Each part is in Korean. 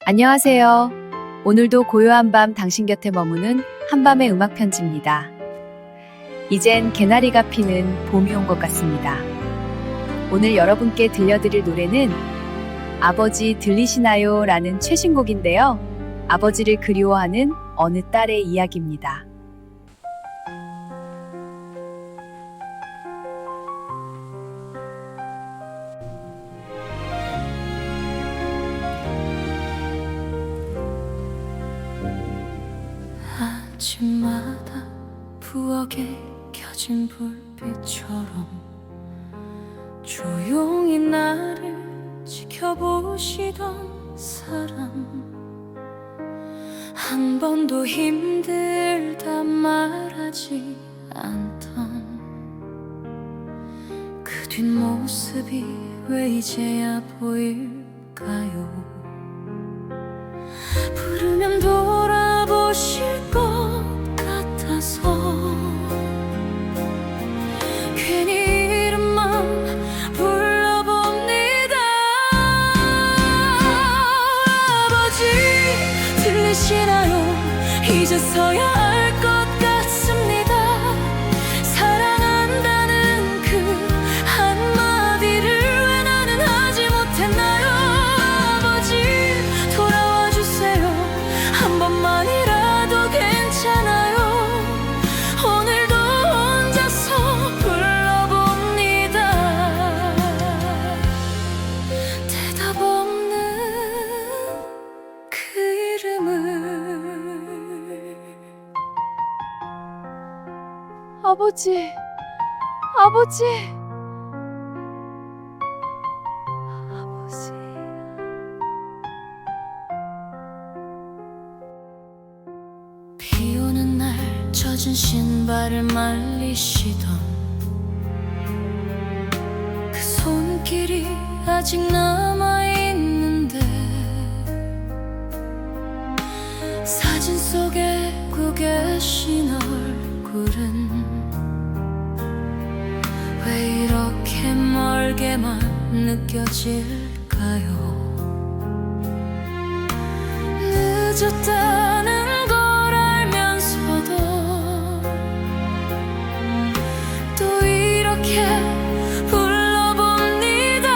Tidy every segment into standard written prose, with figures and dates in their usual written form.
안녕하세요. 오늘도 고요한 밤 당신 곁에 머무는 한밤의 음악 편지입니다. 이젠 개나리가 피는 봄이 온 것 같습니다. 오늘 여러분께 들려드릴 노래는 아버지 들리시나요? 라는 최신곡인데요. 아버지를 그리워하는 어느 딸의 이야기입니다. 아침마다 부엌에 켜진 불빛처럼 조용히 나를 지켜보시던 사람, 한 번도 힘들다 말하지 않던 그 뒷모습이 왜 이제야 보일까요? 부르면 돌아보실 것 같아서 괜히 이름만 불러봅니다. 아버지 들리시나요? 이제서야 알 것 같습니다. 사랑한다는 그 한마디를 왜 나는 하지 못했나요? 아버지 돌아와 주세요. 한 번만이라도 괜찮아요. 오늘도 혼자서 불러봅니다. 대답 없는 그 이름을. 아버지, 아버지, 아버지. 비 오는 날 젖은 신발을 말리시던 그 손길이 아직 남아있는데, 사진 속에 웃고 계신 얼굴은 왜 이렇게 멀게만 느껴질까요? 늦었다는 걸 알면서도 또 이렇게 불러봅니다.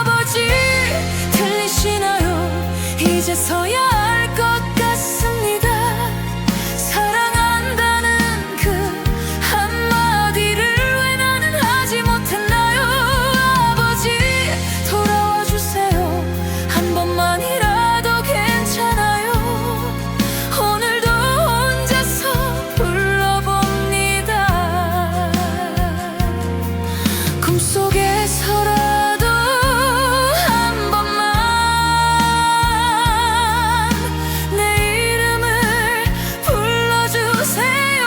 아버지 들리시나요? 이제서야 알 것 같습니다. 사랑한다는 그 한마디를 왜 나는 하지 못했나요? 아버지 돌아와 주세요. 한 번만이라도 괜찮아요. 오늘도 혼자서 불러봅니다. 꿈속에서라도 한 번만 내 이름을 불러주세요.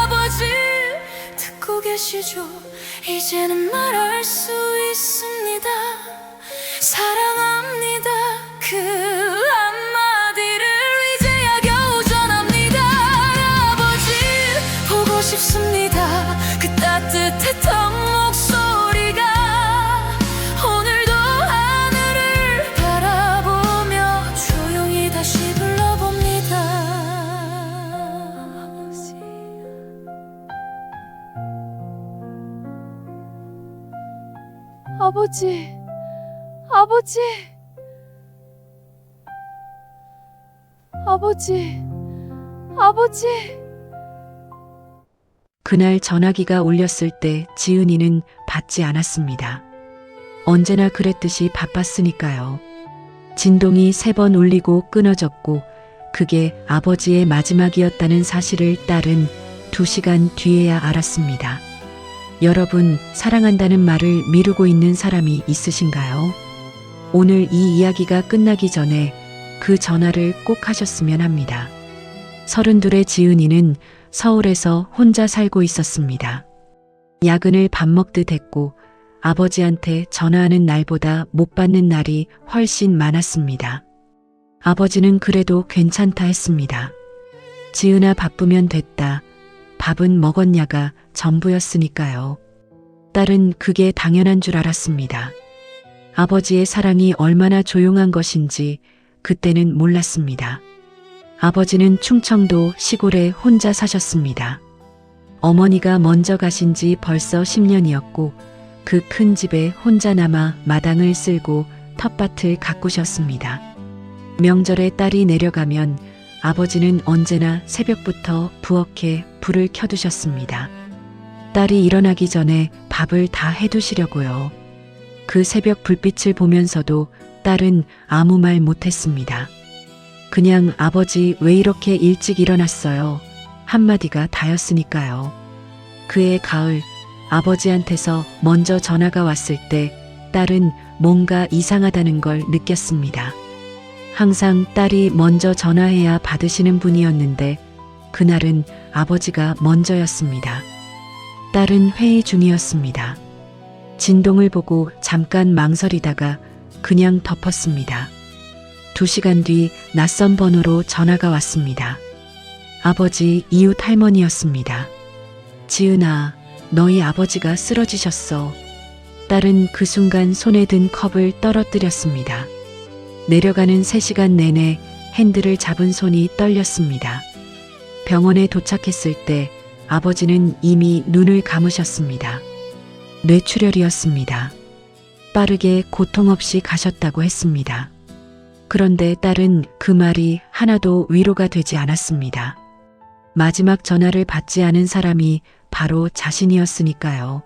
아버지 듣고 계시죠? 이제는 말할 수 있습니다. 사랑합니다. 그 한마디를 이제야 겨우 전합니다. 아버지 보고 싶습니다. 그 따뜻했던 목소리가 오늘도 하늘을 바라보며 조용히 다시 불러봅니다. 아버지, 아버지, 아버지, 아버지. 그날 전화기가 울렸을 때 지은이는 받지 않았습니다. 언제나 그랬듯이 바빴으니까요. 진동이 3번 울리고 끊어졌고 그게 아버지의 마지막이었다는 사실을 딸은 2시간 뒤에야 알았습니다. 여러분, 사랑한다는 말을 미루고 있는 사람이 있으신가요? 오늘 이 이야기가 끝나기 전에 그 전화를 꼭 하셨으면 합니다. 32의 지은이는 서울에서 혼자 살고 있었습니다. 야근을 밥 먹듯 했고 아버지한테 전화하는 날보다 못 받는 날이 훨씬 많았습니다. 아버지는 그래도 괜찮다 했습니다. 지은아 바쁘면 됐다. 밥은 먹었냐가 전부였으니까요. 딸은 그게 당연한 줄 알았습니다. 아버지의 사랑이 얼마나 조용한 것인지 그때는 몰랐습니다. 아버지는 충청도 시골에 혼자 사셨습니다. 어머니가 먼저 가신 지 벌써 10년이었고 그 큰 집에 혼자 남아 마당을 쓸고 텃밭을 가꾸셨습니다. 명절에 딸이 내려가면 아버지는 언제나 새벽부터 부엌에 불을 켜두셨습니다. 딸이 일어나기 전에 밥을 다 해두시려고요. 그 새벽 불빛을 보면서도 딸은 아무 말 못했습니다. 그냥 아버지 왜 이렇게 일찍 일어났어요? 한마디가 다였으니까요. 그해 가을 아버지한테서 먼저 전화가 왔을 때 딸은 뭔가 이상하다는 걸 느꼈습니다. 항상 딸이 먼저 전화해야 받으시는 분이었는데 그날은 아버지가 먼저였습니다. 딸은 회의 중이었습니다. 진동을 보고 잠깐 망설이다가 그냥 덮었습니다. 2시간 뒤 낯선 번호로 전화가 왔습니다. 아버지 이웃 할머니였습니다. 지은아, 너희 아버지가 쓰러지셨어. 딸은 그 순간 손에 든 컵을 떨어뜨렸습니다. 내려가는 3시간 내내 핸들을 잡은 손이 떨렸습니다. 병원에 도착했을 때 아버지는 이미 눈을 감으셨습니다. 뇌출혈이었습니다. 빠르게 고통 없이 가셨다고 했습니다. 그런데 딸은 그 말이 하나도 위로가 되지 않았습니다. 마지막 전화를 받지 않은 사람이 바로 자신이었으니까요.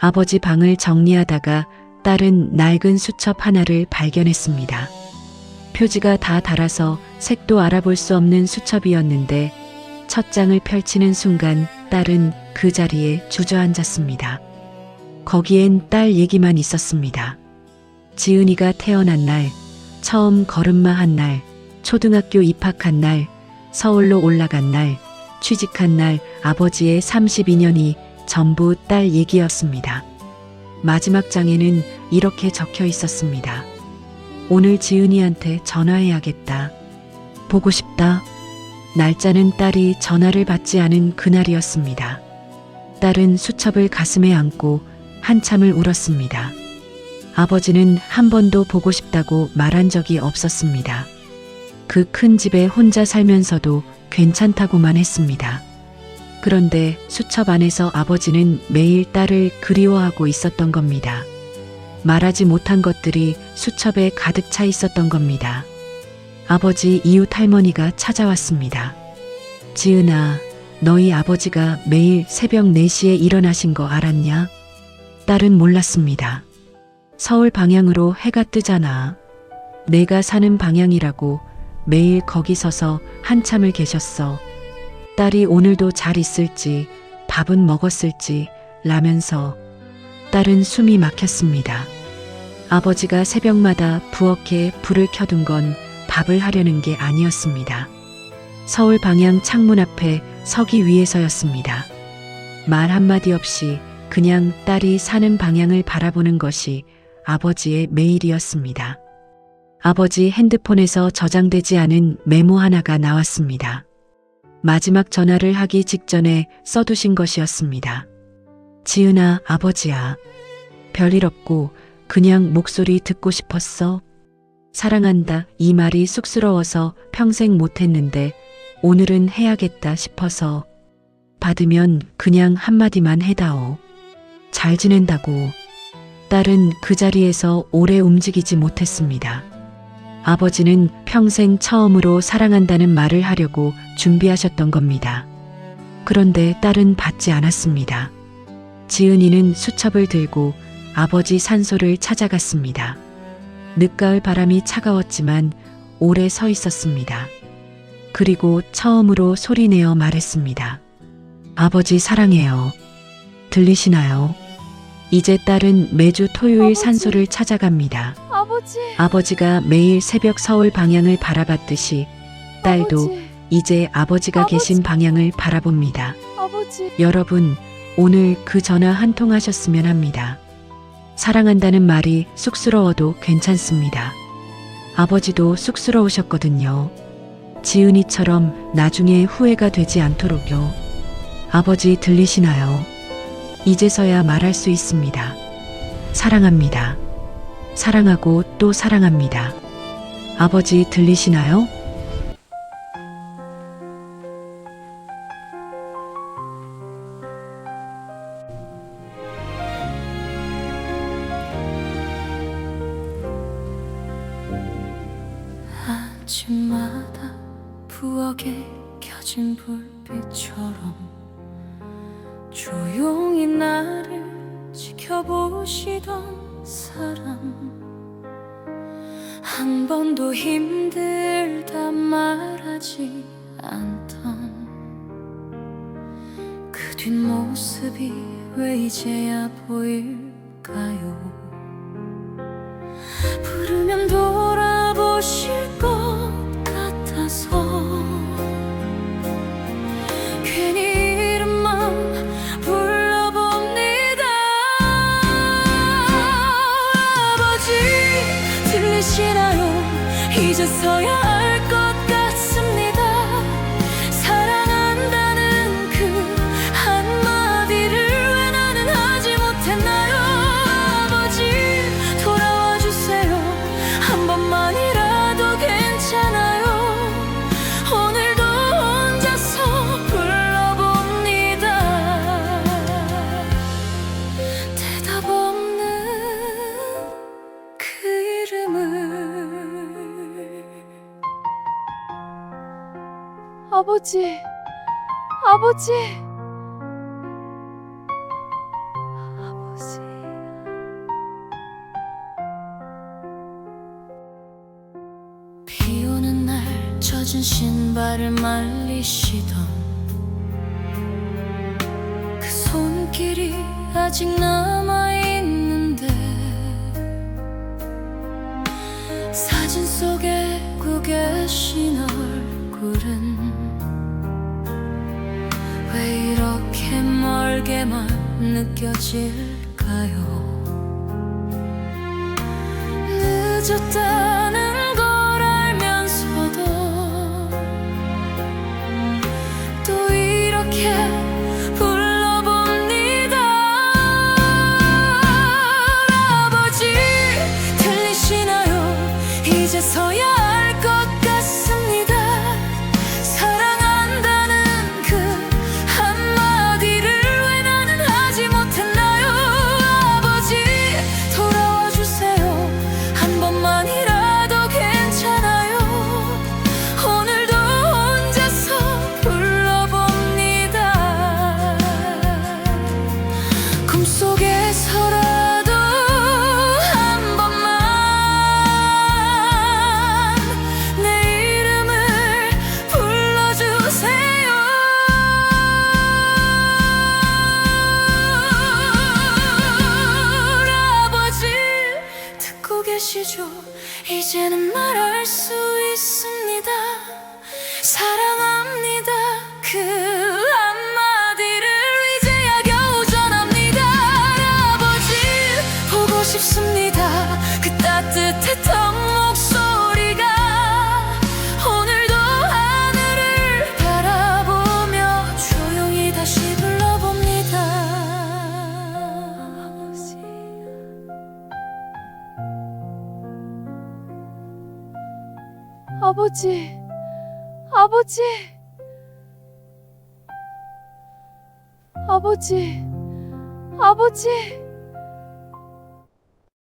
아버지 방을 정리하다가 딸은 낡은 수첩 하나를 발견했습니다. 표지가 다 닳아서 색도 알아볼 수 없는 수첩이었는데 첫 장을 펼치는 순간 딸은 그 자리에 주저앉았습니다. 거기엔 딸 얘기만 있었습니다. 지은이가 태어난 날, 처음 걸음마 한 날, 초등학교 입학한 날, 서울로 올라간 날, 취직한 날, 아버지의 32년이 전부 딸 얘기였습니다. 마지막 장에는 이렇게 적혀 있었습니다. 오늘 지은이한테 전화해야겠다. 보고 싶다. 날짜는 딸이 전화를 받지 않은 그날이었습니다. 딸은 수첩을 가슴에 안고 한참을 울었습니다. 아버지는 한 번도 보고 싶다고 말한 적이 없었습니다. 그 큰 집에 혼자 살면서도 괜찮다고만 했습니다. 그런데 수첩 안에서 아버지는 매일 딸을 그리워하고 있었던 겁니다. 말하지 못한 것들이 수첩에 가득 차 있었던 겁니다. 아버지 이웃 할머니가 찾아왔습니다. 지은아, 너희 아버지가 매일 새벽 4시에 일어나신 거 알았냐? 딸은 몰랐습니다. 서울 방향으로 해가 뜨잖아. 내가 사는 방향이라고 매일 거기 서서 한참을 계셨어. 딸이 오늘도 잘 있을지, 밥은 먹었을지 라면서 딸은 숨이 막혔습니다. 아버지가 새벽마다 부엌에 불을 켜둔 건 밥을 하려는 게 아니었습니다. 서울 방향 창문 앞에 서기 위해서였습니다. 말 한마디 없이 그냥 딸이 사는 방향을 바라보는 것이 아버지의 매일이었습니다. 아버지 핸드폰에서 저장되지 않은 메모 하나가 나왔습니다. 마지막 전화를 하기 직전에 써두신 것이었습니다. 지은아, 아버지야. 별일 없고 그냥 목소리 듣고 싶었어. 사랑한다. 이 말이 쑥스러워서 평생 못했는데 오늘은 해야겠다 싶어서 받으면 그냥 한마디만 해다오. 잘 지낸다고. 딸은 그 자리에서 오래 움직이지 못했습니다. 아버지는 평생 처음으로 사랑한다는 말을 하려고 준비하셨던 겁니다. 그런데 딸은 받지 않았습니다. 지은이는 수첩을 들고 아버지 산소를 찾아갔습니다. 늦가을 바람이 차가웠지만 오래 서 있었습니다. 그리고 처음으로 소리내어 말했습니다. 아버지 사랑해요. 들리시나요? 이제 딸은 매주 토요일 아버지. 산소를 찾아갑니다. 아버지. 아버지가 매일 새벽 서울 방향을 바라봤듯이 딸도 아버지. 이제 아버지가 아버지. 계신 방향을 바라봅니다. 아버지. 여러분, 오늘 그 전화 한 통 하셨으면 합니다. 사랑한다는 말이 쑥스러워도 괜찮습니다. 아버지도 쑥스러우셨거든요. 지은이처럼 나중에 후회가 되지 않도록요. 아버지 들리시나요? 이제서야 말할 수 있습니다. 사랑합니다. 사랑하고 또 사랑합니다. 아버지 들리시나요? 아침마다 부엌에 켜진 불빛처럼 조용히 나를 지켜보시던 사람, 한 번도 힘들다 말하지 않던 그 뒷모습이 왜 이제야 보일까요? 부르면 돌아보실 것 같아서 괜히 이름만 불러봅니다. 아버지 들리시나요? 이제서야 알 것 같습니다. 사랑한다는 그 한마디를 왜 나는 하지 못했나요? 아버지 돌아와 주세요. 한 번만이라도 괜찮아요. 오늘도 혼자서 불러봅니다. 대답 없는 그 이름을. 아버지, 아버지, 아버지. 비 오는 날 젖은 신발을 말리시던 그 손길이 아직 남아있는데, 사진 속에 고 계신 얼굴은 왜 이렇게 멀게만 느껴질까요? 늦었다는 걸 알면서도 또 이렇게 불러봅니다. 아버지 들리시나요? 이제서야 알 것 같습니다. 사랑한다는 그 한마디를 왜 나는 하지 못했나요? 아버지 돌아와 주세요. 한 번만이라도 괜찮아요. 오늘도 혼자서 불러봅니다. 꿈속에서라도 한 번만 내 이름을 불러주세요. 아버지 듣고 계시죠? 이제는 말할 수 있습니다. 사랑합니다. 그 한마디를 이제야 겨우 전합니다. 아버지 보고 싶습니다. 그 따뜻했던 목소리가 오늘도 하늘을 바라보며 조용히 다시 불러봅니다. 아버지. 아버지, 아버지, 아버지, 아버지.